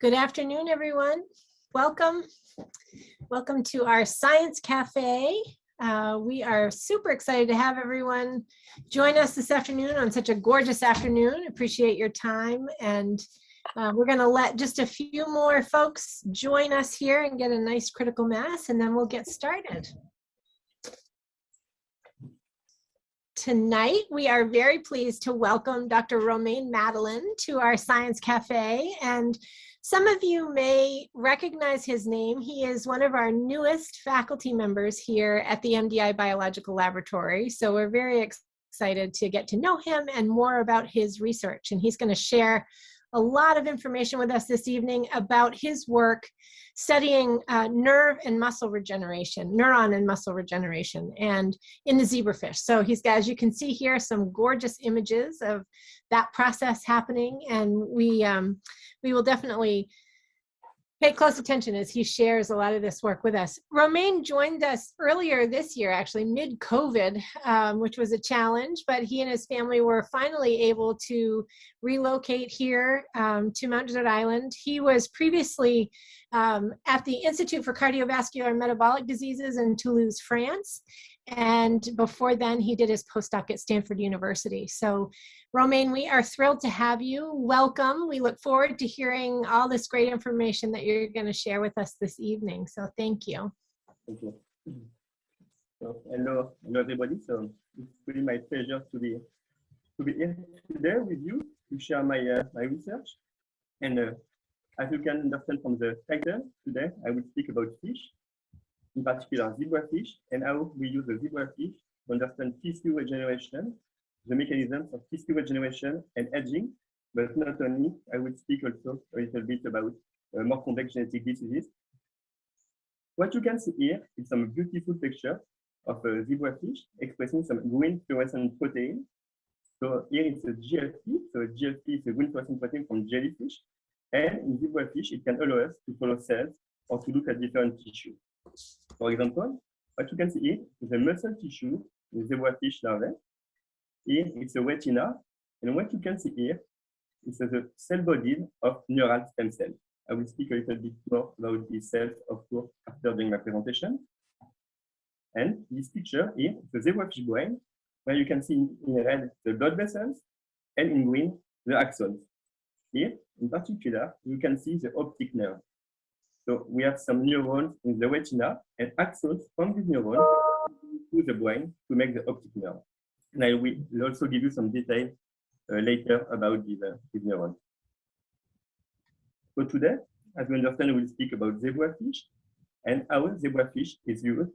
Good afternoon, everyone. Welcome. Welcome to our Science Cafe. We are super excited to have everyone join us this afternoon on such a gorgeous afternoon. Appreciate your time. And we're going to let just a few more folks join us here and get a nice critical mass, and then we'll get started. Tonight, we are very pleased to welcome Dr. Romain Madeleine to our Science Cafe. And some of you may recognize his name. He is one of our newest faculty members here at the MDI Biological Laboratory. So we're very excited to get to know him and more about his research. And he's going to share a lot of information with us this evening about his work studying nerve and muscle regeneration, neuron and muscle regeneration, and in the zebrafish. So he's got, as you can see here, some gorgeous images of that process happening, and we will definitely pay close attention as he shares a lot of this work with us. Romain joined us earlier this year, actually mid-COVID, which was a challenge, but he and his family were finally able to relocate here to Mount Desert Island. He was previously at the Institute for Cardiovascular and Metabolic Diseases in Toulouse, France. And before then, he did his postdoc at Stanford University. So, Romain, we are thrilled to have you. Welcome. We look forward to hearing all this great information that you're going to share with us this evening. So, thank you. Thank you. So, hello everybody. So, it's really my pleasure to be here today with you to share my research. And as you can understand from the title, today I will speak about fish, in particular zebrafish, and how we use the zebrafish to understand tissue regeneration, the mechanisms of tissue regeneration and aging. But not only, I will speak also a little bit about more complex genetic diseases. What you can see here is some beautiful picture of a zebrafish expressing some green fluorescent protein. So here it's a GFP. So a GFP is a green fluorescent protein from jellyfish. And in zebrafish, it can allow us to follow cells or to look at different tissues. For example, what you can see here is a muscle tissue in zebrafish larvae. Here it's a retina, and what you can see here is the cell body of neural stem cells. I will speak a little bit more about these cells, of course, after doing my presentation. And this picture here is the zebrafish brain, where you can see in red the blood vessels, and in green the axons. Here, in particular, you can see the optic nerve. So we have some neurons in the retina and axons from these neurons to the brain to make the optic nerve. And I will also give you some detail later about these neurons. So today, as we understand, we'll speak about zebrafish and how zebrafish is used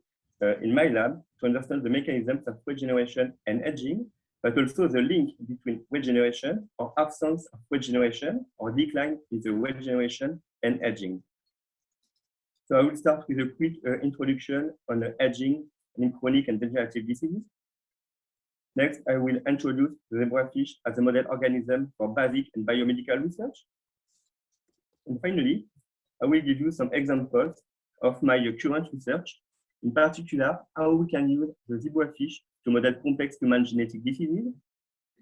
in my lab to understand the mechanisms of regeneration and aging, but also the link between regeneration or absence of regeneration or decline in the regeneration and aging. So I will start with a quick introduction on aging in chronic and degenerative diseases. Next, I will introduce the zebrafish as a model organism for basic and biomedical research. And finally, I will give you some examples of my current research, in particular, how we can use the zebrafish to model complex human genetic diseases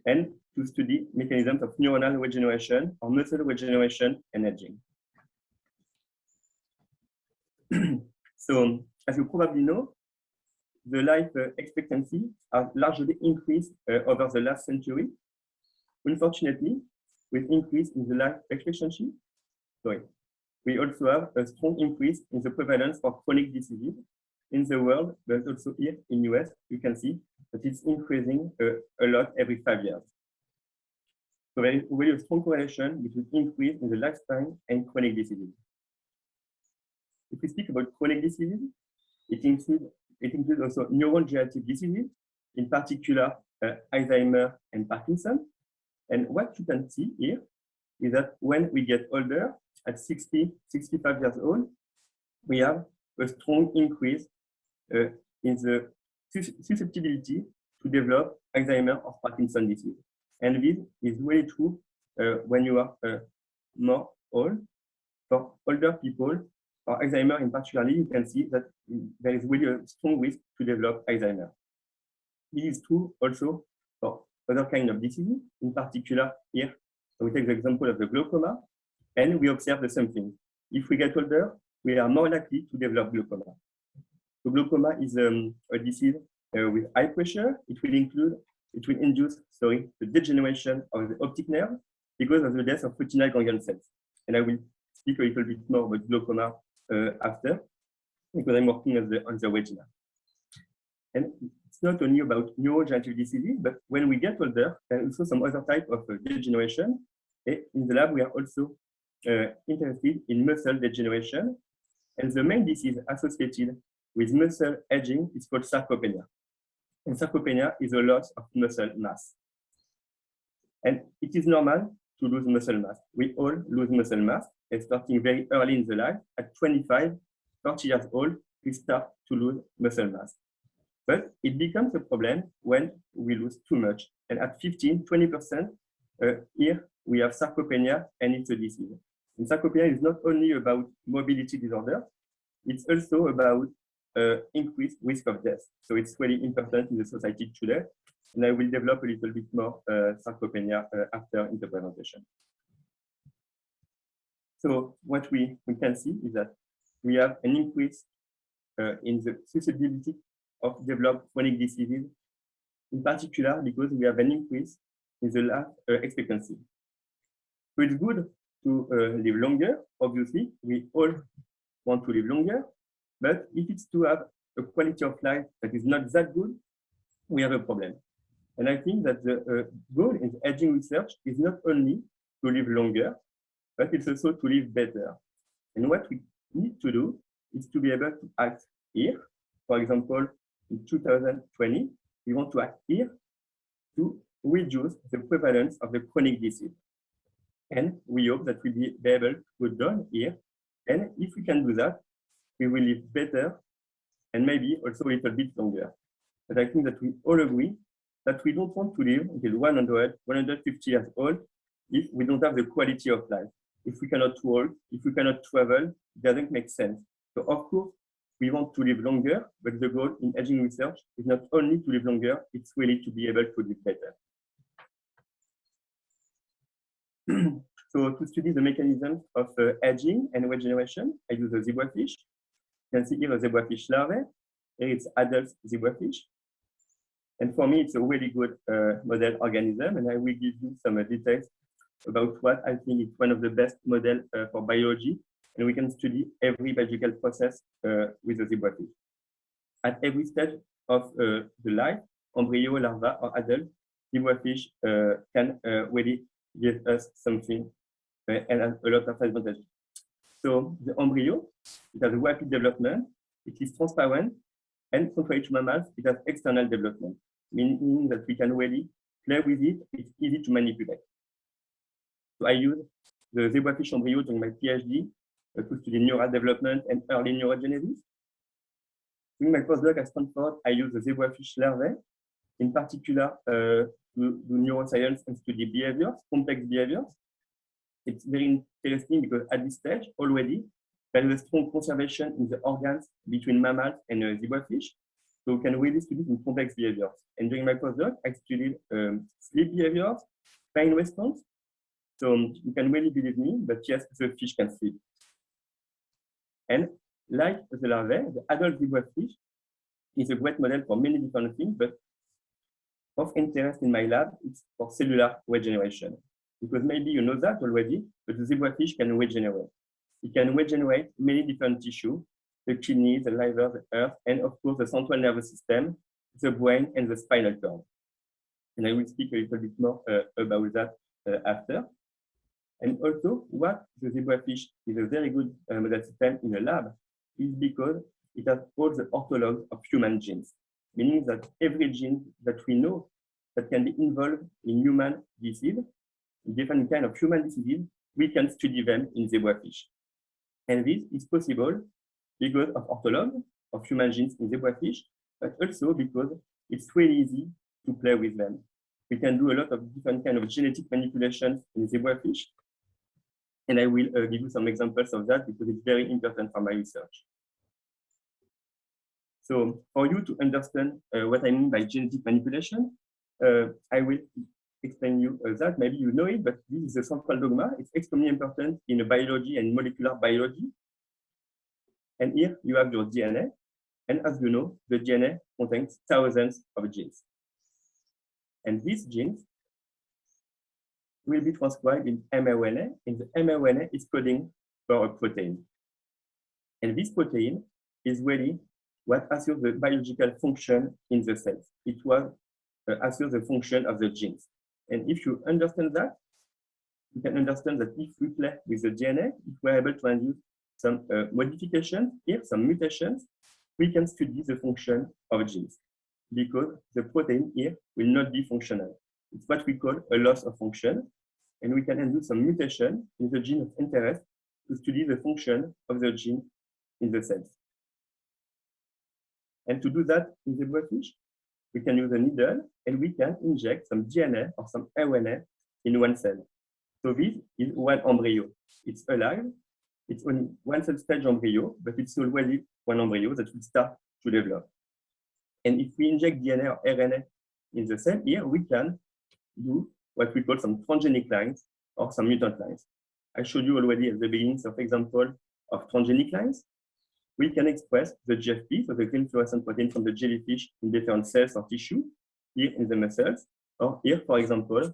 and to study mechanisms of neuronal regeneration or muscle regeneration and aging. So, as you probably know, the life expectancy has largely increased over the last century. Unfortunately, with increase in the life expectancy, we also have a strong increase in the prevalence of chronic diseases in the world, but also here in the US, you can see that it's increasing a lot every 5 years. So there is really a strong correlation between increase in the lifespan and chronic diseases. If we speak about chronic diseases, it includes also neurodegenerative diseases, in particular Alzheimer and Parkinson. And what you can see here is that when we get older, at 60, 65 years old, we have a strong increase in the susceptibility to develop Alzheimer or Parkinson disease. And this is really true when you are more old. For older people, for Alzheimer in particular, you can see that there is really a strong risk to develop Alzheimer. This is true also for other kinds of diseases. In particular, here, we take the example of the glaucoma. And we observe the same thing. If we get older, we are more likely to develop glaucoma. So glaucoma is a disease with high pressure. It will induce the degeneration of the optic nerve because of the death of retinal ganglion cells. And I will speak a little bit more about glaucoma after, because I'm working on the retina. And it's not only about neurodegenerative diseases, but when we get older, there are also some other type of degeneration. In the lab, we are also interested in muscle degeneration. And the main disease associated with muscle aging is called sarcopenia. And sarcopenia is a loss of muscle mass. And it is normal to lose muscle mass. We all lose muscle mass, starting very early in the life. At 25, 30 years old, we start to lose muscle mass. But it becomes a problem when we lose too much. And at 15, 20%, here we have sarcopenia, and it's a disease. And sarcopenia is not only about mobility disorder, it's also about increased risk of death. So it's really important in the society today. And I will develop a little bit more sarcopenia after in the presentation. So what we can see is that we have an increase in the susceptibility of developed chronic diseases, in particular because we have an increase in the life expectancy. So it's good to live longer. Obviously, we all want to live longer, but if it's to have a quality of life that is not that good, we have a problem. And I think that the goal in the aging research is not only to live longer, but it's also to live better. And what we need to do is to be able to act here. For example, in 2020, we want to act here to reduce the prevalence of the chronic disease. And we hope that we'll be able to go down here. And if we can do that, we will live better and maybe also a little bit longer. But I think that we all agree that we don't want to live until 100, 150 years old if we don't have the quality of life. If we cannot walk, if we cannot travel, it doesn't make sense. So of course, we want to live longer, but the goal in aging research is not only to live longer, it's really to be able to live better. So to study the mechanisms of aging and regeneration, I use a zebrafish. You can see here a zebrafish larvae. Here it's adult zebrafish. And for me, it's a really good model organism, and I will give you some details about what I think is one of the best models for biology, and we can study every biological process with the zebrafish. At every stage of the life, embryo, larva, or adult, zebrafish can really give us something and a lot of advantages. So the embryo, it has a rapid development, it is transparent, and contrary to mammals, it has external development, meaning that we can really play with it, it's easy to manipulate. So I use the zebrafish embryo during my PhD to study neural development and early neurogenesis. During my postdoc at Stanford, I use the zebrafish larvae, in particular to do neuroscience and study behaviors, complex behaviors. It's very interesting because at this stage already, there is a strong conservation in the organs between mammals and zebrafish. So we can really study in complex behaviors. And during my postdoc, I studied sleep behaviors, pain response. So you can really believe me, but yes, the fish can sleep. And like the larvae, the adult zebrafish is a great model for many different things, but of interest in my lab is for cellular regeneration. Because maybe you know that already, but the zebrafish can regenerate. It can regenerate many different tissues, the kidney, the liver, the heart, and of course the central nervous system, the brain, and the spinal cord. And I will speak a little bit more about that after. And also, what the zebrafish is a very good model system in the lab is because it has all the orthologs of human genes, meaning that every gene that we know that can be involved in human disease, different kind of human diseases, we can study them in zebrafish. And this is possible because of orthologs of human genes in zebrafish, but also because it's really easy to play with them. We can do a lot of different kind of genetic manipulations in zebrafish. And I will give you some examples of that because it's very important for my research. So for you to understand what I mean by genetic manipulation, I will explain you that. Maybe you know it, but this is a central dogma. It's extremely important in biology and molecular biology. And here you have your DNA. And as you know, the DNA contains thousands of genes. And these genes will be transcribed in mRNA, and the mRNA is coding for a protein. And this protein is really what assures the biological function in the cells. It was assures the function of the genes. And if you understand that, you can understand that if we play with the DNA, if we're able to induce some modifications here, some mutations, we can study the function of genes because the protein here will not be functional. It's what we call a loss of function. And we can induce some mutation in the gene of interest to study the function of the gene in the cells. And to do that in the zebrafish, we can use a needle and we can inject some DNA or some RNA in one cell. So this is one embryo. It's alive. It's only one cell stage embryo, but it's already one embryo that will start to develop. And if we inject DNA or RNA in the cell here, we can do what we call some transgenic lines or some mutant lines. I showed you already at the beginning some example of transgenic lines. We can express the GFP, so the green fluorescent protein from the jellyfish in different cells or tissue, here in the muscles, or here, for example,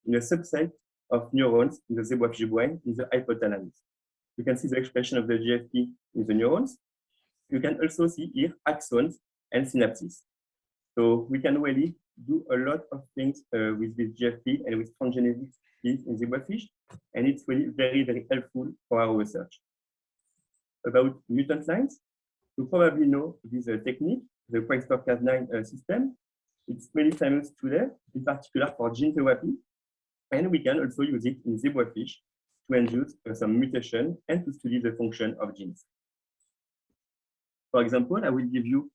in a subset of neurons in the zebrafish brain in the hypothalamus. You can see the expression of the GFP in the neurons. You can also see here axons and synapses. So we can really do a lot of things with this GFP and with transgenic in zebrafish, and it's really very, very helpful for our research. About mutant lines, you probably know this technique, the CRISPR-Cas9 system. It's really famous today, in particular for gene therapy, and we can also use it in zebrafish to induce some mutation and to study the function of genes. For example, I will give you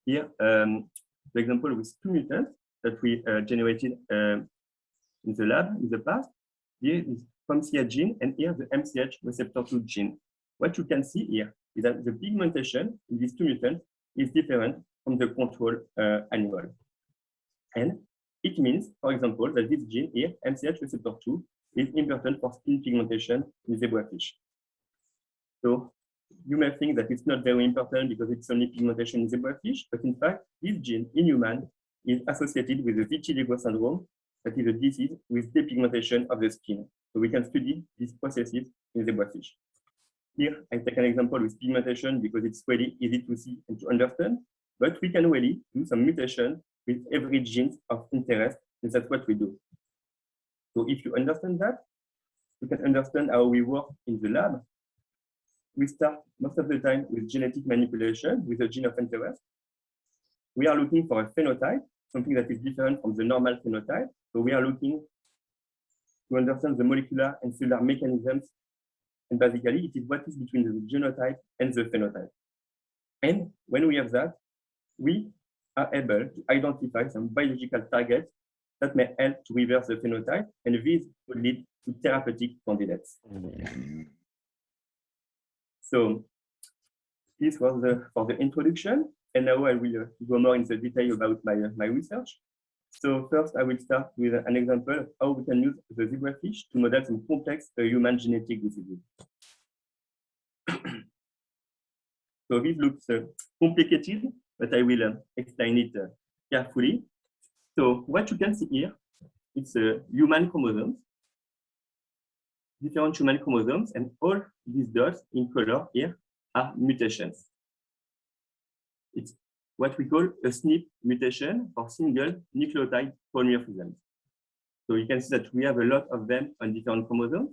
here the example with two mutants that we generated in the lab in the past. Here is POMC gene, and here the MCH receptor 2 gene. What you can see here is that the pigmentation in these two mutants is different from the control animal. And it means, for example, that this gene here, MCH receptor 2, is important for skin pigmentation in zebrafish. So you may think that it's not very important because it's only pigmentation in zebrafish, but in fact, this gene in human is associated with the vitiligo syndrome, that is a disease with depigmentation of the skin. So we can study these processes in zebrafish. Here, I take an example with pigmentation because it's really easy to see and to understand, but we can really do some mutation with every gene of interest, and that's what we do. So if you understand that, you can understand how we work in the lab. We start most of the time with genetic manipulation with a gene of interest. We are looking for a phenotype, something that is different from the normal phenotype. So we are looking to understand the molecular and cellular mechanisms. And basically, it is what is between the genotype and the phenotype. And when we have that, we are able to identify some biological targets that may help to reverse the phenotype, and these would lead to therapeutic candidates. So this was for the introduction, and now I will go more into detail about my research. So first, I will start with an example of how we can use the zebrafish to model some complex human genetic diseases. So this looks complicated, but I will explain it carefully. So what you can see here, it's human chromosomes, different human chromosomes, and all these dots in color here are mutations. It's what we call a SNP mutation or single nucleotide polymorphism. So you can see that we have a lot of them on different chromosomes,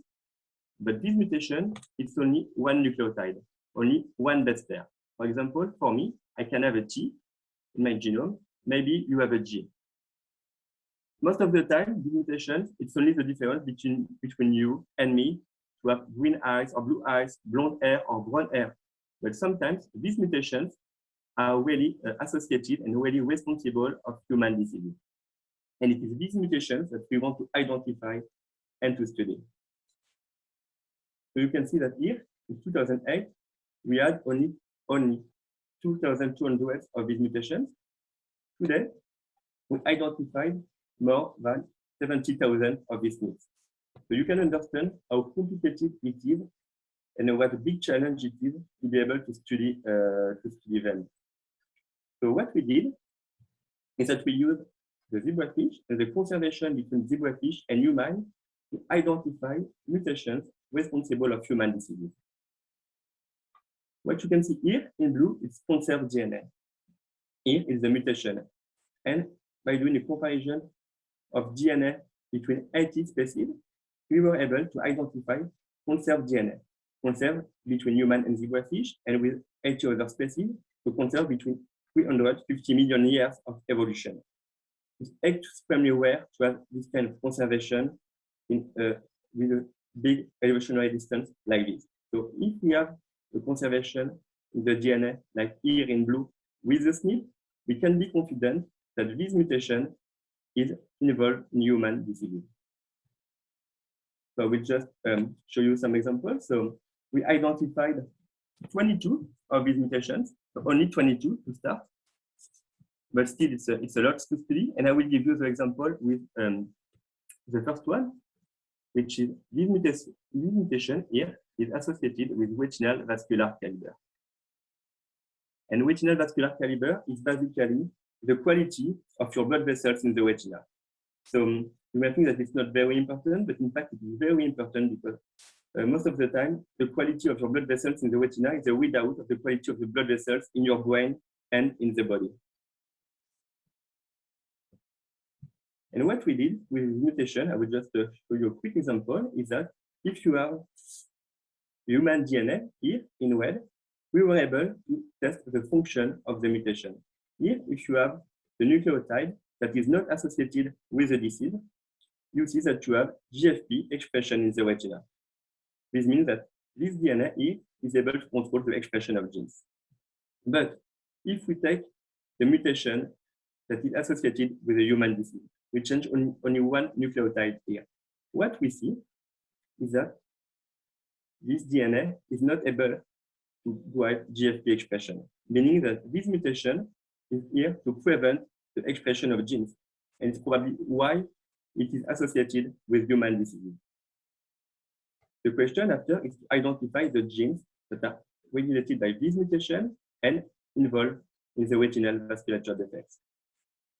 but this mutation, it's only one nucleotide, only one base pair. For example, for me, I can have a T in my genome, maybe you have a G. Most of the time, these mutations, it's only the difference between you and me to have green eyes or blue eyes, blonde hair or brown hair. But sometimes these mutations are really associated and really responsible of human diseases. And it is these mutations that we want to identify and to study. So you can see that here, in 2008, we had only 2,200 of these mutations. Today, we identified more than 70,000 of these SNPs. So you can understand how complicated it is and what a big challenge it is to be able to study them. So what we did is that we used the zebrafish and the conservation between zebrafish and human to identify mutations responsible of human diseases. What you can see here in blue is conserved DNA. Here is the mutation. And by doing a comparison of DNA between 80 species, we were able to identify conserved DNA, conserved between human and zebrafish, and with 80 other species, to conserve between 350 million years of evolution. It's extremely rare to have this kind of conservation with a big evolutionary distance like this. So if we have the conservation in the DNA, like here in blue, with the SNP, we can be confident that this mutation is involved in human diseases. So we just show you some examples. So we identified 22 of these mutations, so only 22 to start, but still it's a lot to study. And I will give you the example with the first one, which is this mutation here is associated with retinal vascular caliber. And retinal vascular caliber is basically the quality of your blood vessels in the retina. So you may think that it's not very important, but in fact it is very important because most of the time, the quality of your blood vessels in the retina is a readout of the quality of the blood vessels in your brain and in the body. And what we did with mutation, I will just show you a quick example, is that if you have human DNA here in red, we were able to test the function of the mutation. Here, if you have the nucleotide that is not associated with the disease, you see that you have GFP expression in the retina. This means that this DNA here is able to control the expression of genes. But if we take the mutation that is associated with a human disease, we change only one nucleotide here. What we see is that this DNA is not able to drive GFP expression, meaning that this mutation is here to prevent the expression of genes. And it's probably why it is associated with human diseases. The question after is to identify the genes that are regulated by this mutation and involved in the retinal vasculature defects.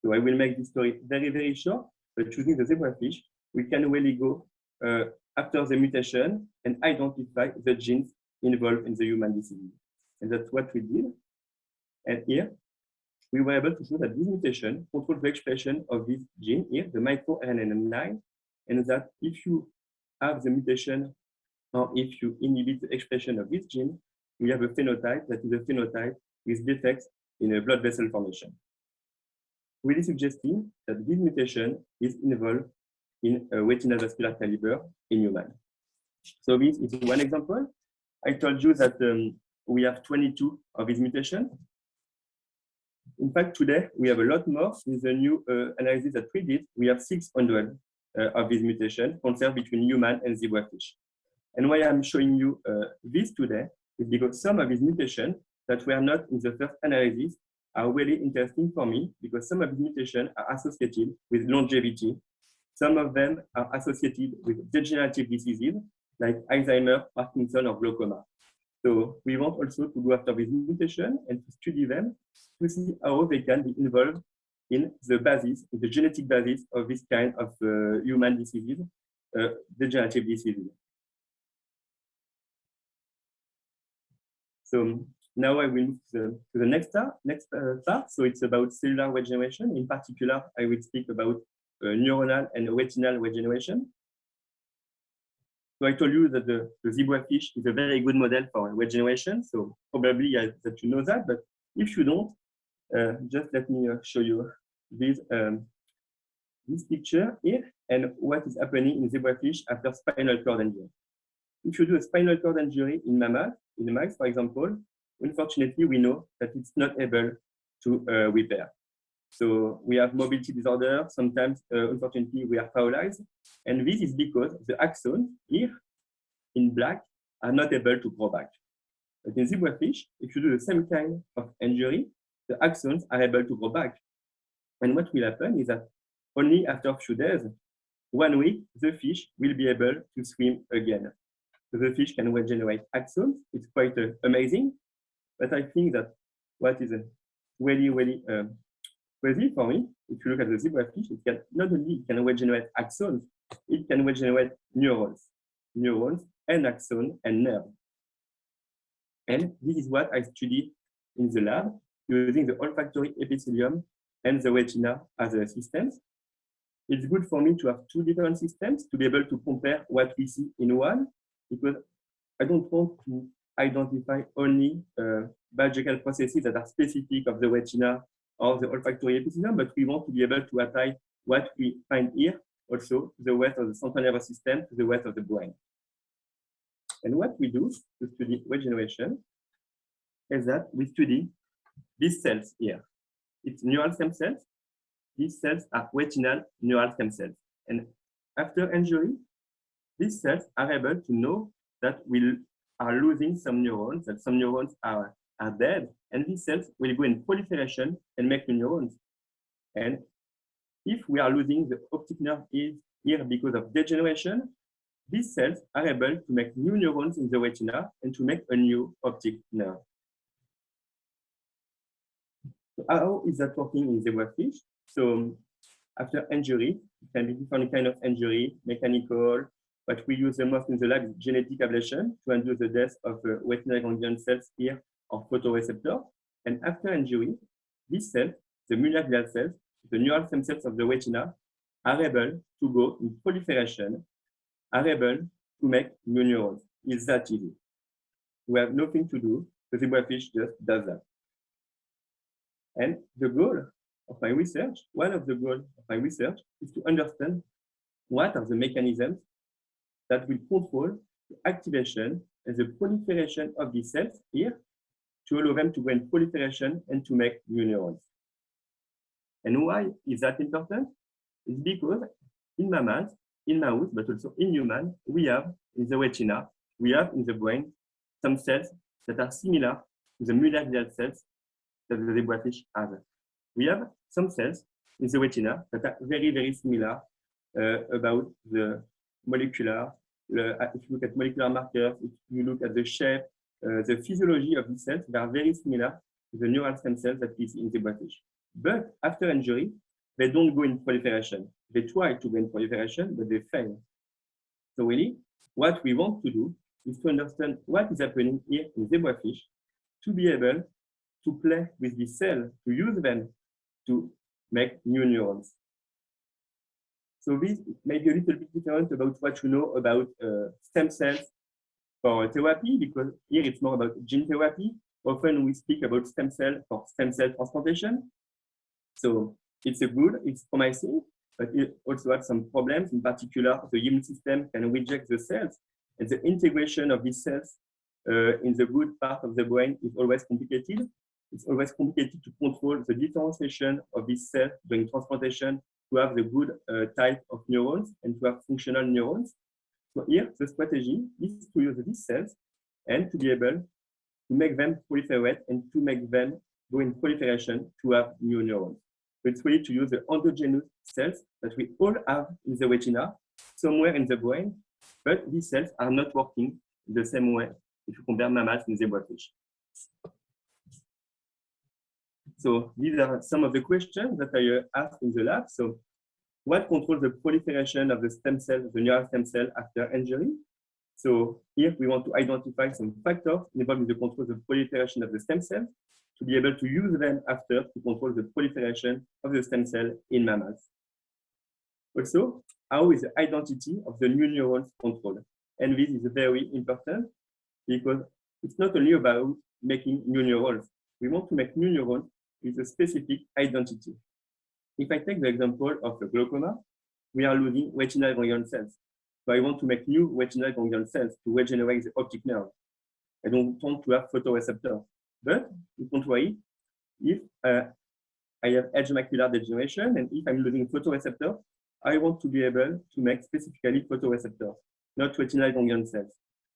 So I will make this story very, very short, but choosing the zebrafish, we can really go after the mutation and identify the genes involved in the human disease. And that's what we did. And here, we were able to show that this mutation controls the expression of this gene here, the microRNA9, and that if you have the mutation or if you inhibit the expression of this gene, we have a phenotype that is a phenotype with defects in a blood vessel formation, really suggesting that this mutation is involved in a retinal vascular caliber in humans. So this is one example. I told you that we have 22 of these mutations. In fact, today we have a lot more. With the new analysis that we did, we have 600 of these mutations conserved between human and zebrafish. And why I'm showing you this today is because some of these mutations that were not in the first analysis are really interesting for me because some of these mutations are associated with longevity. Some of them are associated with degenerative diseases like Alzheimer's, Parkinson, or glaucoma. So we want also to go after these mutations and to study them to see how they can be involved in the basis, in the genetic basis of this kind of human diseases, degenerative diseases. So now I will move to the next part. So it's about cellular regeneration. In particular, I will speak about neuronal and retinal regeneration. So I told you that the zebrafish is a very good model for regeneration. So probably that you know that, but if you don't, just let me show you this picture here and what is happening in zebrafish after spinal cord injury. If you do a spinal cord injury in mammals, in mice, for example, unfortunately, we know that it's not able to repair. So we have mobility disorder. Sometimes, unfortunately, we are paralyzed. And this is because the axons here in black are not able to grow back. But in zebrafish, if you do the same kind of injury, the axons are able to grow back. And what will happen is that only after a few days, 1 week, the fish will be able to swim again. So the fish can regenerate axons. It's quite amazing. But I think that what is really, really crazy for me, if you look at the zebrafish, it can not only can regenerate axons, it can regenerate neurons and axons and nerves. And this is what I studied in the lab using the olfactory epithelium and the retina as a systems. It's good for me to have two different systems to be able to compare what we see in one, because I don't want to identify only biological processes that are specific of the retina or the olfactory epithelium, but we want to be able to apply what we find here also to the rest of the central nervous system, to the rest of the brain. And what we do to study regeneration is that we study these cells here. It's neural stem cells. These cells are retinal neural stem cells. And after injury, these cells are able to know that we are losing some neurons, that some neurons are dead, and these cells will go in proliferation and make new neurons. And if we are losing the optic nerve here because of degeneration, these cells are able to make new neurons in the retina and to make a new optic nerve. So how is that working in zebrafish? So after injury, it can be different kind of injury, mechanical. What we use the most in the lab is genetic ablation to induce the death of retinal ganglion cells here or photoreceptor. And after injury, these cells, the myeloid glial cells, the neural stem cells of the retina, are able to go in proliferation, are able to make new neurons. It's that easy. We have nothing to do. The zebrafish just does that. And the goal of my research, one of the goals of my research is to understand what are the mechanisms that will control the activation and the proliferation of these cells here to allow them to go in proliferation and to make new neurons. And why is that important? It's because in mammals, in mouse, but also in human, we have in the retina, we have in the brain some cells that are similar to the myeloid glial cells that the zebrafish has. We have some cells in the retina that are very, very similar about the molecular, if you look at molecular markers, if you look at the shape, the physiology of these cells, they are very similar to the neural stem cells that we see in zebrafish. But after injury, they don't go in proliferation. They try to go in proliferation, but they fail. So really, what we want to do is to understand what is happening here in zebrafish to be able to play with these cells, to use them to make new neurons. So this may be a little bit different about what you know about stem cells for therapy, because here it's more about gene therapy. Often we speak about stem cell for stem cell transplantation. So it's promising, but it also has some problems. In particular, the immune system can reject the cells, and the integration of these cells in the good part of the brain is always complicated. It's always complicated to control the differentiation of these cells during transplantation to have the good type of neurons and to have functional neurons. So here, the strategy is to use these cells and to be able to make them proliferate and to make them go in proliferation to have new neurons. So it's really to use the endogenous cells that we all have in the retina, somewhere in the brain, but these cells are not working the same way if you compare mammals and zebrafish. So these are some of the questions that I asked in the lab. So what controls the proliferation of the stem cells, the neural stem cell after injury? So here we want to identify some factors involved in the control of the proliferation of the stem cells to be able to use them after to control the proliferation of the stem cell in mammals. Also, how is the identity of the new neurons controlled? And this is very important because it's not only about making new neurons. We want to make new neurons with a specific identity. If I take the example of the glaucoma, we are losing retinal ganglion cells. So I want to make new retinal ganglion cells to regenerate the optic nerve. I don't want to have photoreceptors. But, contrary, if I have edge macular degeneration and if I'm losing photoreceptors, I want to be able to make specifically photoreceptors, not retinal ganglion cells.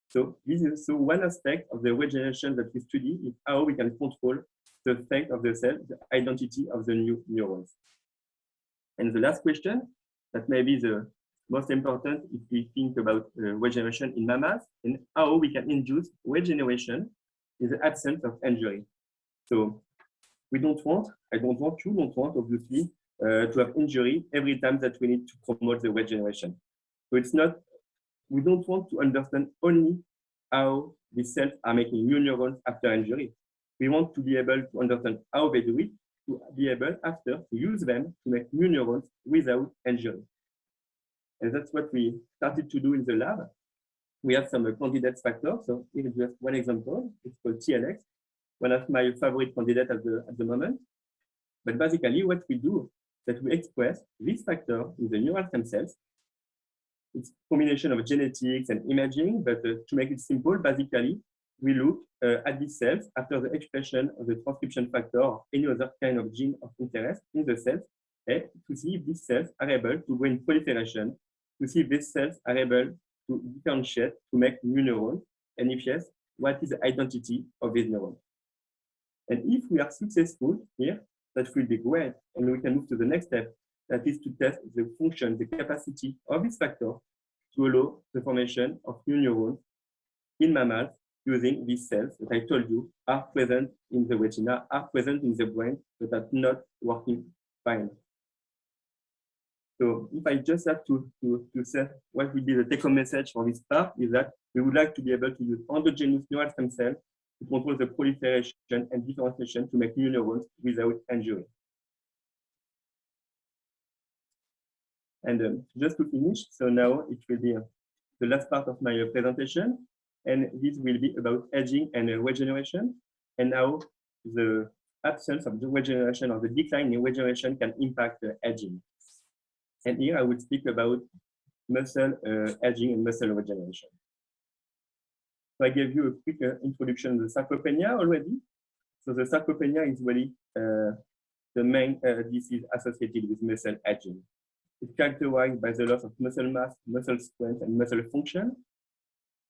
So this is also one aspect of the regeneration that we study is how we can control the effect of the cell, the identity of the new neurons. And the last question, that may be the most important if we think about regeneration in mammals and how we can induce regeneration in the absence of injury. So I don't want, you don't want, obviously, to have injury every time that we need to promote the regeneration. So it's not, we don't want to understand only how the cells are making new neurons after injury. We want to be able to understand how they do it, to be able after to use them to make new neurons without injury. And that's what we started to do in the lab. We have some candidate factors. So here is just one example. It's called TLX, one of my favorite candidates at the moment. But basically what we do is that we express this factor in the neural stem cells. It's a combination of genetics and imaging, but to make it simple, basically, we look at these cells after the expression of the transcription factor or any other kind of gene of interest in the cells, to see if these cells are able to go in proliferation, to see if these cells are able to differentiate, to make new neurons, and if yes, what is the identity of these neurons. And if we are successful here, that will be great, and we can move to the next step, that is to test the function, the capacity of this factor to allow the formation of new neurons in mammals using these cells that I told you are present in the retina, are present in the brain, but are not working fine. So if I just have to say what will be the take-home message for this part is that we would like to be able to use endogenous neural stem cells to control the proliferation and differentiation to make new neurons without injury. And just to finish, so now it will be the last part of my presentation, and this will be about aging and regeneration, and how the absence of the regeneration or the decline in regeneration can impact aging. And here I will speak about muscle aging and muscle regeneration. So I gave you a quick introduction to the sarcopenia already. So the sarcopenia is really the main disease associated with muscle aging. It's characterized by the loss of muscle mass, muscle strength, and muscle function.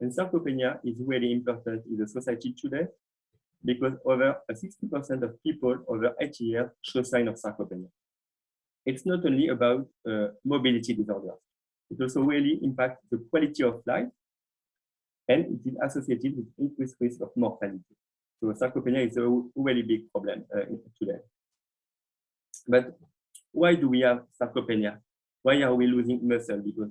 And sarcopenia is really important in the society today because over 60% of people over 80 years show signs of sarcopenia. It's not only about mobility disorders. It also really impacts the quality of life, and it is associated with increased risk of mortality. So sarcopenia is a really big problem today. But why do we have sarcopenia? Why are we losing muscle? Because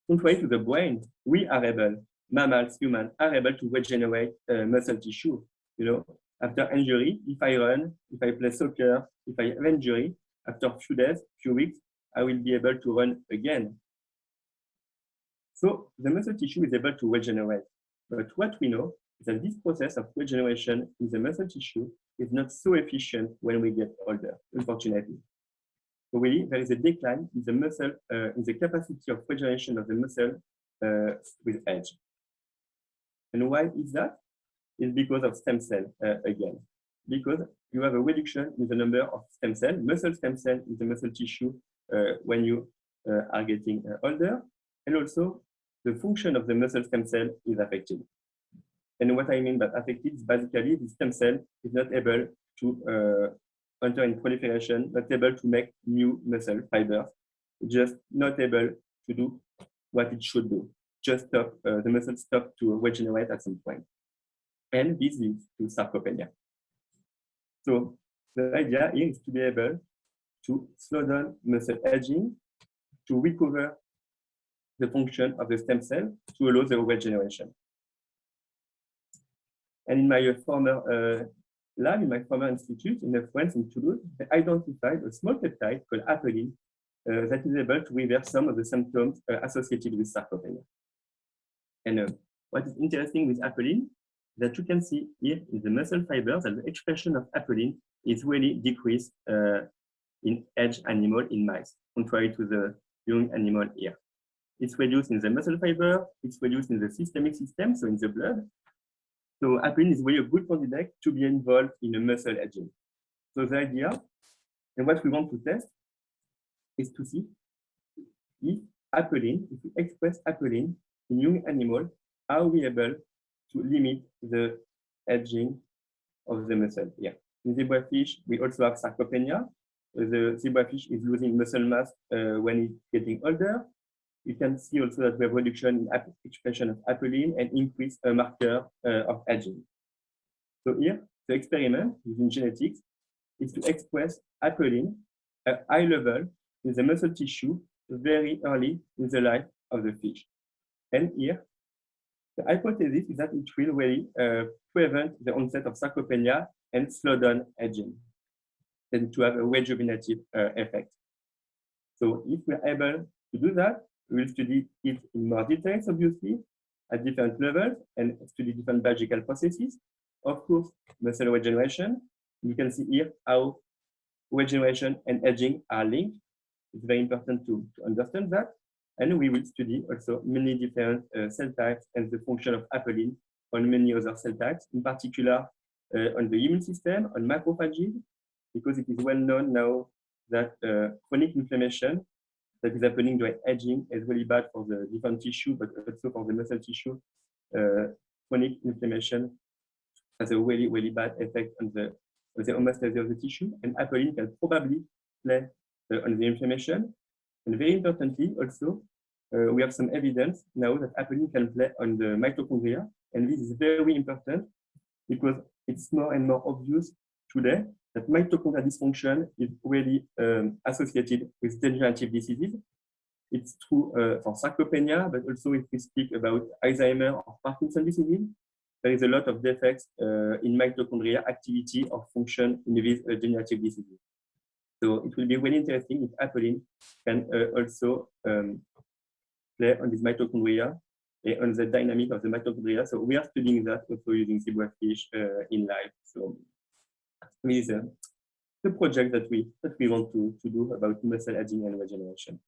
contrary to the brain, we are able, mammals, humans, are able to regenerate muscle tissue. You know, after injury, if I run, if I play soccer, if I have injury, after a few days, few weeks, I will be able to run again. So the muscle tissue is able to regenerate. But what we know is that this process of regeneration in the muscle tissue is not so efficient when we get older, unfortunately. So really, there is a decline in the muscle, in the capacity of regeneration of the muscle with age. And why is that? It's because of stem cell again. Because you have a reduction in the number of stem cells, muscle stem cells in the muscle tissue when you are getting older. And also, the function of the muscle stem cell is affected. And what I mean by affected is basically the stem cell is not able to enter in proliferation, not able to make new muscle fibers, just not able to do what it should do. Just stop, the muscle stop to regenerate at some point. And this leads to sarcopenia. So the idea here is to be able to slow down muscle aging, to recover the function of the stem cell to allow the regeneration. And in my former lab, in my former institute in France in Toulouse, they identified a small peptide called apelin that is able to reverse some of the symptoms associated with sarcopenia. And what is interesting with apelin that you can see here in the muscle fibers that the expression of apelin is really decreased in aged animal in mice, contrary to the young animal here. It's reduced in the muscle fiber, it's reduced in the systemic system, so in the blood. So apelin is really a good candidate to be involved in a muscle aging. So the idea, and what we want to test, is to see if apelin, if we express apelin in young animals, are we able to limit the aging of the muscle here. In zebrafish, we also have sarcopenia. The zebrafish is losing muscle mass when it's getting older. you can see also that we have reduction in expression of apelin and increase a marker of aging. So here, the experiment using genetics is to express apelin at high level in the muscle tissue very early in the life of the fish. And here, the hypothesis is that it will really prevent the onset of sarcopenia and slow down aging, and to have a rejuvenative effect. So if we're able to do that, we will study it in more details, obviously, at different levels, and study different biological processes. Of course, muscle regeneration. You can see here how regeneration and aging are linked. It's very important to understand that. And we will study also many different cell types and the function of apelin on many other cell types, in particular on the immune system, on macrophages, because it is well known now that chronic inflammation that is happening during aging is really bad for the different tissue, but also for the muscle tissue. Chronic inflammation has a really, really bad effect on the homeostasis of the tissue, and apelin can probably play on the inflammation. And very importantly, also, we have some evidence now that apelin can play on the mitochondria, and this is very important because it's more and more obvious today that mitochondrial dysfunction is really associated with degenerative diseases. It's true for sarcopenia, but also if we speak about Alzheimer or Parkinson's disease, there is a lot of defects in mitochondria activity or function in these degenerative diseases. So it will be really interesting if apelin can also play on this mitochondria and on the dynamic of the mitochondria. So we are studying that also using zebrafish in life. So this is the project that we want to do about muscle aging and regeneration.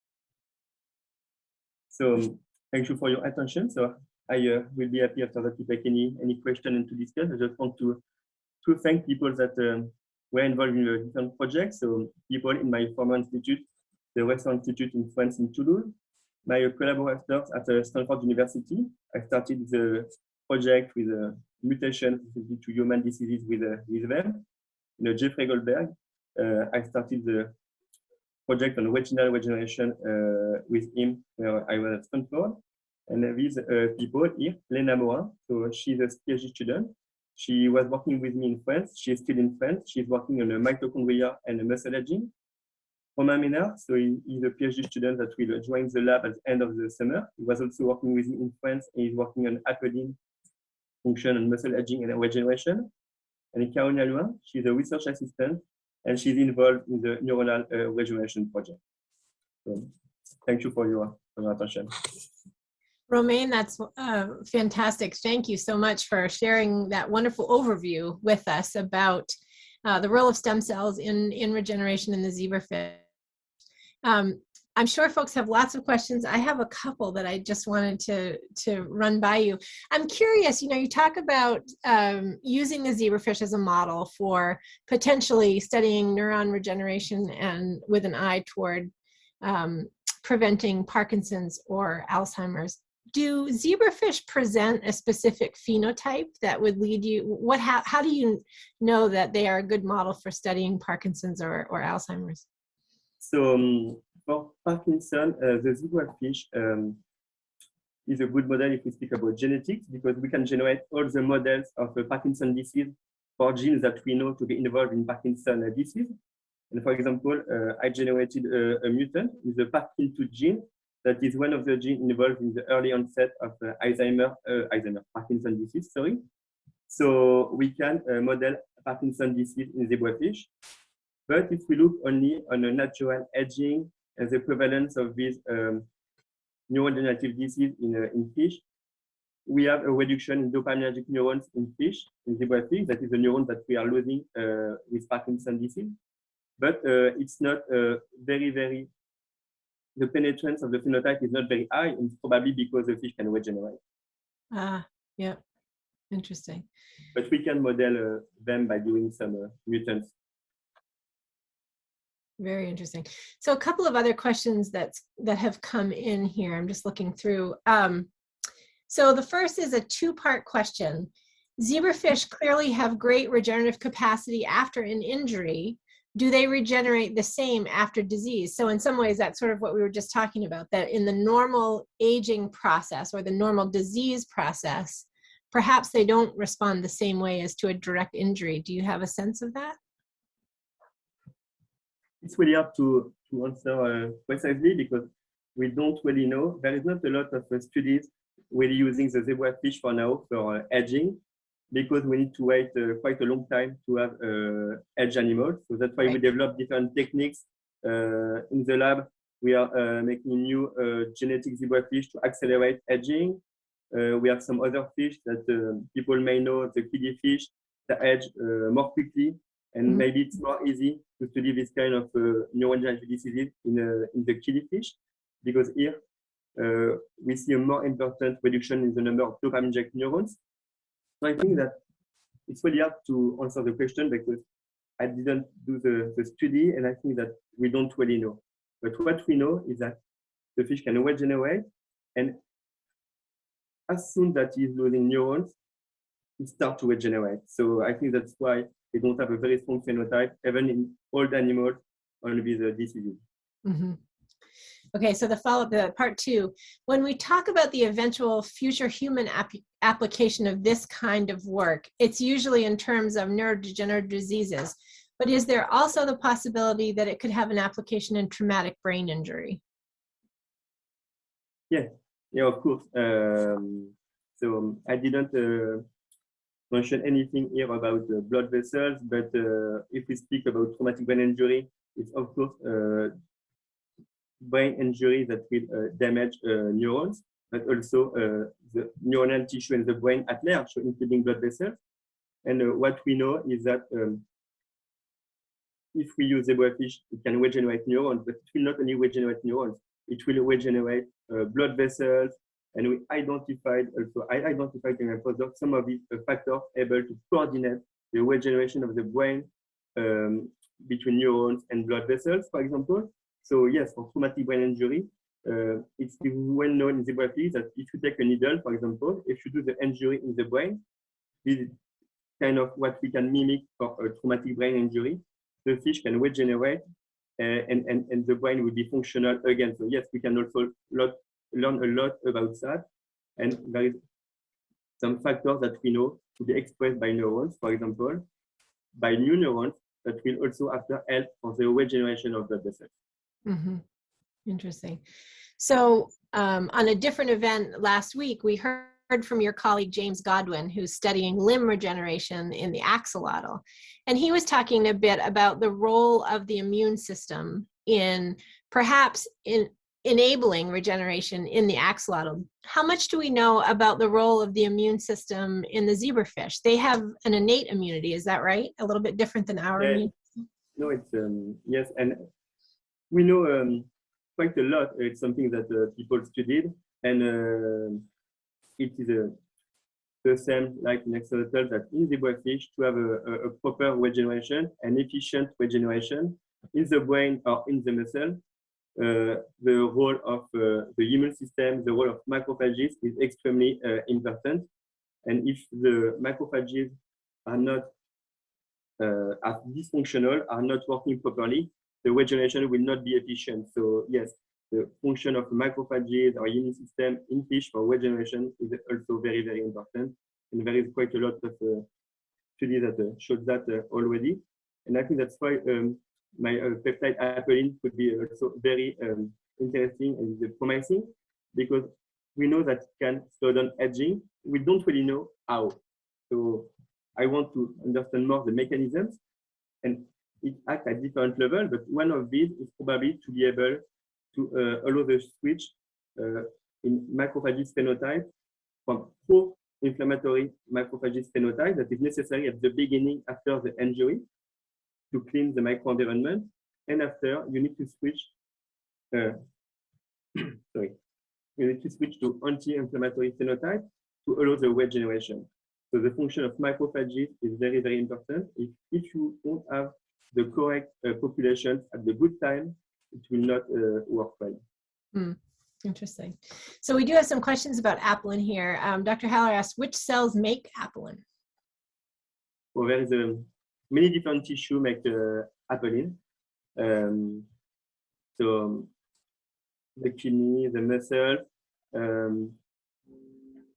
So thank you for your attention. So I will be happy after that to take any question and to discuss. I just want to thank people that were involved in the different projects. So people in my former institute, the Western Institute in France in Toulouse, my collaborators at Stanford University. I started the project with mutations due to human diseases with them. Jeffrey Goldberg, I started the project on retinal regeneration with him where I was at Stanford. And these people here, Lena Morin, so she's a PhD student. She was working with me in France. She's still in France. She's working on mitochondria and muscle aging. Romain Ménard, so he's a PhD student that will join the lab at the end of the summer. He was also working with me in France, and he's working on apelin function and muscle aging and regeneration. And Carolina Luin, she's a research assistant, and she's involved in the neuronal regeneration project. So, thank you for your attention. Romain, that's fantastic. Thank you so much for sharing that wonderful overview with us about the role of stem cells in regeneration in the zebrafish. I'm sure folks have lots of questions. I have a couple that I just wanted to run by you. I'm curious, you talk about using the zebrafish as a model for potentially studying neuron regeneration and with an eye toward preventing Parkinson's or Alzheimer's. Do zebrafish present a specific phenotype that would lead you? How do you know that they are a good model for studying Parkinson's or Alzheimer's? So for Parkinson, the zebrafish is a good model if we speak about genetics, because we can generate all the models of Parkinson's disease for genes that we know to be involved in Parkinson's disease. And for example, I generated a mutant with the PARKIN2 gene. That is one of the genes involved in the early onset of Parkinson's disease, sorry. So we can model Parkinson's disease in zebrafish. But if we look only on a natural aging and the prevalence of this neurodegenerative disease in fish, we have a reduction in dopaminergic neurons in fish, in zebrafish. That is the neuron that we are losing with Parkinson's disease. But it's not the penetrance of the phenotype is not very high, and probably because the fish can regenerate. Yeah, interesting. But we can model them by doing some mutants. Very interesting. So a couple of other questions that have come in here. I'm just looking through. So the first is a two-part question. Zebrafish clearly have great regenerative capacity after an injury, do they regenerate the same after disease? So in some ways, that's sort of what we were just talking about, that in the normal aging process or the normal disease process, perhaps they don't respond the same way as to a direct injury. Do you have a sense of that? It's really hard to answer precisely because we don't really know. There is not a lot of studies really using the zebrafish for now for edging, because we need to wait quite a long time to have edge animals. So that's why we develop different techniques in the lab. We are making new genetic zebrafish to accelerate edging. We have some other fish that people may know, the killifish, that edge more quickly, and maybe it's more easy to study this kind of neurodegenerative diseases in the killifish, because here we see a more important reduction in the number of dopaminergic neurons. So I think that it's really hard to answer the question because I didn't do the study, and I think that we don't really know. But what we know is that the fish can regenerate, and as soon that he's losing neurons, it starts to regenerate. So I think that's why they don't have a very strong phenotype, even in old animals on these diseases. Mm-hmm. Okay, so the follow-up, the part two, when we talk about the eventual future human application of this kind of work, it's usually in terms of neurodegenerative diseases, but is there also the possibility that it could have an application in traumatic brain injury? Yeah, of course. So I didn't mention anything here about blood vessels, but if we speak about traumatic brain injury, it's of course brain injury that will damage neurons, but also the neuronal tissue in the brain at large, so including blood vessels. And what we know is that if we use zebrafish, it can regenerate neurons, but it will not only regenerate neurons, it will regenerate blood vessels. And we identified also, I identified in my postdoc some of these factors able to coordinate the regeneration of the brain between neurons and blood vessels, for example. So yes, for traumatic brain injury, it's well known in zebrafish that if you take a needle, for example, if you do the injury in the brain, this is kind of what we can mimic for a traumatic brain injury. The fish can regenerate and the brain will be functional again. So yes, we can also learn a lot about that. And there is some factors that we know to be expressed by neurons, for example, by new neurons that will also after help for the regeneration of blood vessels. Mm-hmm. Interesting. So on a different event last week, we heard from your colleague, James Godwin, who's studying limb regeneration in the axolotl. And he was talking a bit about the role of the immune system in perhaps enabling regeneration in the axolotl. How much do we know about the role of the immune system in the zebrafish? They have an innate immunity, is that right? A little bit different than our immune system? No, it's, yes, and we know quite a lot. It's something that people studied, and it is the same like in axolotl, that in zebrafish to have a proper regeneration, an efficient regeneration in the brain or in the muscle. The role of the immune system, the role of macrophages is extremely important. And if the macrophages are not are dysfunctional, are not working properly, the regeneration will not be efficient. So yes, the function of macrophages or immune system in fish for regeneration is also very, very important. And there is quite a lot of studies that showed that already. And I think that's why my peptide apelin could be also very interesting and promising, because we know that it can slow down aging. We don't really know how. So I want to understand more the mechanisms, and it acts at different levels, but one of these is probably to be able to allow the switch in macrophages phenotype from pro-inflammatory macrophages phenotype that is necessary at the beginning after the injury to clean the microenvironment, and after you need to switch you need to switch to anti-inflammatory phenotype to allow the regeneration. So the function of macrophages is very, very important. If you don't have the correct populations at the good time, it will not work well. Interesting. So we do have some questions about apelin here. Dr. Haller asked, which cells make apelin? Well, there is many different tissues make apelin. So the kidney, the muscle,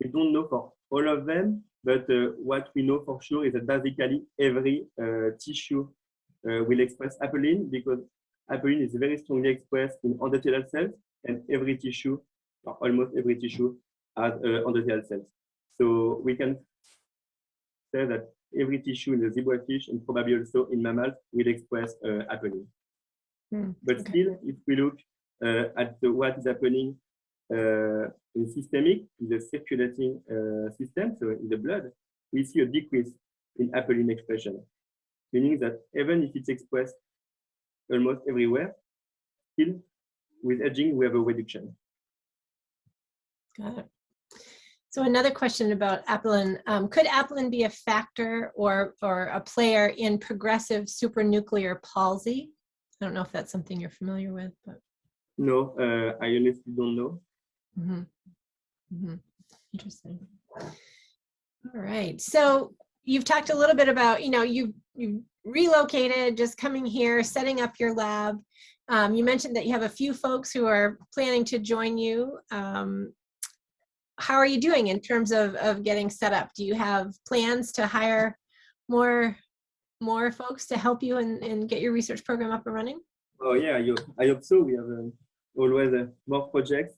we don't know for all of them, but what we know for sure is that basically every tissue will express apelin, because apelin is very strongly expressed in endothelial cells, and every tissue, or almost every tissue, has endothelial cells. So we can say that every tissue in the zebrafish, and probably also in mammals, will express apelin. But okay. still, if we look at what is happening in systemic, in the circulating system, so in the blood, we see a decrease in apelin expression, meaning that even if it's expressed almost everywhere, still with aging, we have a reduction. Got it. So another question about apelin. Could apelin be a factor or a player in progressive supranuclear palsy? I don't know if that's something you're familiar with, but. No, I honestly don't know. Interesting. All right. So you've talked a little bit about, you've relocated, just coming here, setting up your lab. You mentioned that you have a few folks who are planning to join you. How are you doing in terms of getting set up? Do you have plans to hire more folks to help you and get your research program up and running? Oh yeah, I hope so. We have always more projects,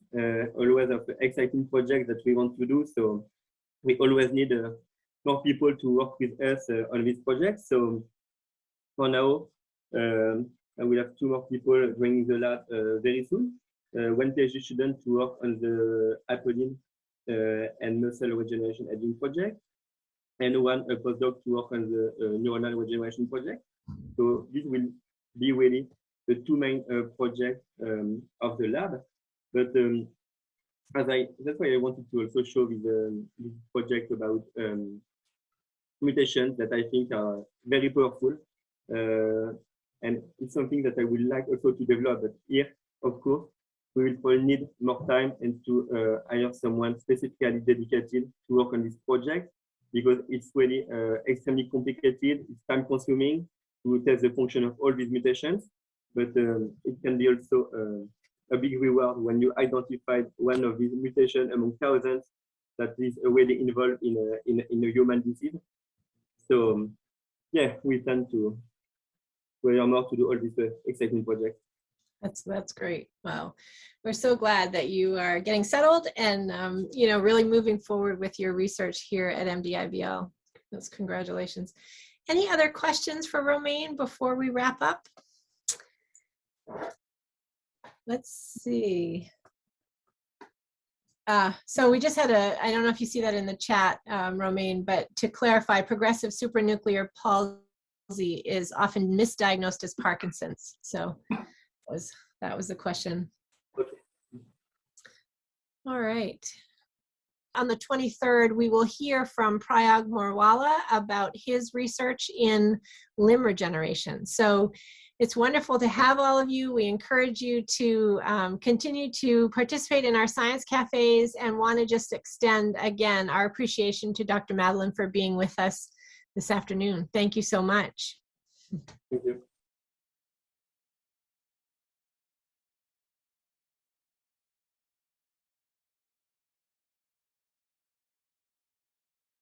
always exciting projects that we want to do. So we always need more people to work with us on this project. So for now, I will have 2 more people joining the lab very soon. 1 PhD student to work on the apelin and muscle regeneration aging project, and 1 postdoc to work on the neuronal regeneration project. So this will be really the 2 main projects of the lab. But that's why I wanted to also show this project about mutations that I think are very powerful. And it's something that I would like also to develop. But here, of course, we will probably need more time and to hire someone specifically dedicated to work on this project, because it's really extremely complicated. It's time consuming to test the function of all these mutations, but it can be also a big reward when you identify one of these mutations among thousands that is already involved in a human disease. So yeah, we plan to hire more to do all these exciting projects. That's great. Wow. We're so glad that you are getting settled and, really moving forward with your research here at MDIBL. Those congratulations. Any other questions for Romain before we wrap up? Let's see. So we just had I don't know if you see that in the chat, Romain, but to clarify, progressive supranuclear palsy is often misdiagnosed as Parkinson's. So that was the question. Okay. All right. On the 23rd, we will hear from Prayag Morwala about his research in limb regeneration. So it's wonderful to have all of you. We encourage you to continue to participate in our science cafes, and want to just extend again our appreciation to Dr. Madeline for being with us this afternoon. Thank you so much. Thank you.